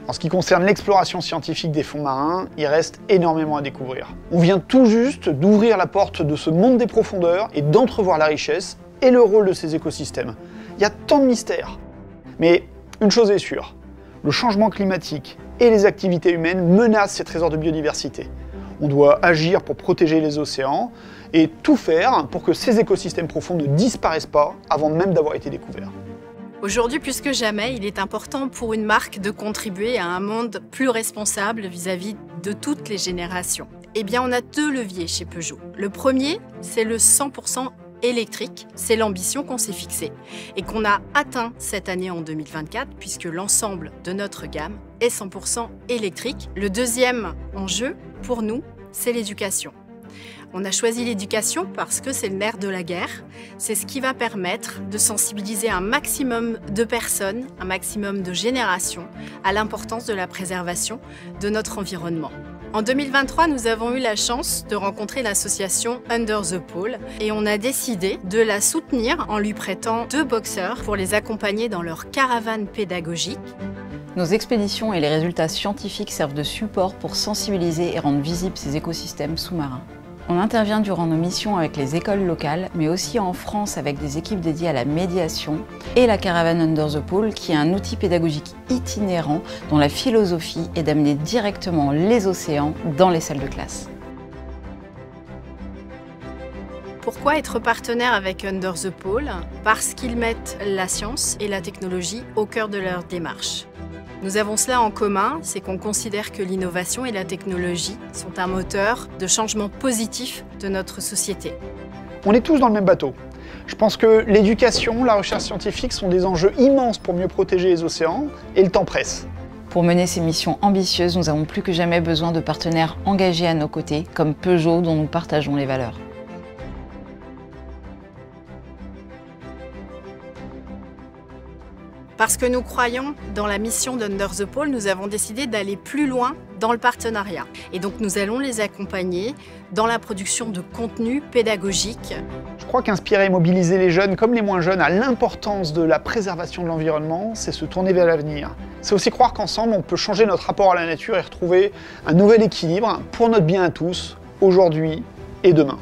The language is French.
En ce qui concerne l'exploration scientifique des fonds marins, il reste énormément à découvrir. On vient tout juste d'ouvrir la porte de ce monde des profondeurs et d'entrevoir la richesse et le rôle de ces écosystèmes. Il y a tant de mystères. Mais une chose est sûre, le changement climatique et les activités humaines menacent ces trésors de biodiversité. On doit agir pour protéger les océans et tout faire pour que ces écosystèmes profonds ne disparaissent pas avant même d'avoir été découverts. Aujourd'hui, plus que jamais, il est important pour une marque de contribuer à un monde plus responsable vis-à-vis de toutes les générations. Eh bien, on a deux leviers chez Peugeot. Le premier, c'est le 100% électrique. C'est l'ambition qu'on s'est fixée et qu'on a atteint cette année en 2024, puisque l'ensemble de notre gamme est 100% électrique. Le deuxième enjeu, pour nous, c'est l'éducation. On a choisi l'éducation parce que c'est le nerf de la guerre. C'est ce qui va permettre de sensibiliser un maximum de personnes, un maximum de générations à l'importance de la préservation de notre environnement. En 2023, nous avons eu la chance de rencontrer l'association Under the Pole et on a décidé de la soutenir en lui prêtant 2 boxeurs pour les accompagner dans leur caravane pédagogique. Nos expéditions et les résultats scientifiques servent de support pour sensibiliser et rendre visibles ces écosystèmes sous-marins. On intervient durant nos missions avec les écoles locales, mais aussi en France avec des équipes dédiées à la médiation et la caravane Under the Pole, qui est un outil pédagogique itinérant dont la philosophie est d'amener directement les océans dans les salles de classe. Pourquoi être partenaire avec Under the Pole? Parce qu'ils mettent la science et la technologie au cœur de leur démarche. Nous avons cela en commun, c'est qu'on considère que l'innovation et la technologie sont un moteur de changement positif de notre société. On est tous dans le même bateau. Je pense que l'éducation, la recherche scientifique sont des enjeux immenses pour mieux protéger les océans et le temps presse. Pour mener ces missions ambitieuses, nous avons plus que jamais besoin de partenaires engagés à nos côtés, comme Peugeot dont nous partageons les valeurs. Parce que nous croyons dans la mission d'Under the Pole, nous avons décidé d'aller plus loin dans le partenariat. Et donc nous allons les accompagner dans la production de contenus pédagogiques. Je crois qu'inspirer et mobiliser les jeunes comme les moins jeunes à l'importance de la préservation de l'environnement, c'est se tourner vers l'avenir. C'est aussi croire qu'ensemble, on peut changer notre rapport à la nature et retrouver un nouvel équilibre pour notre bien à tous, aujourd'hui et demain.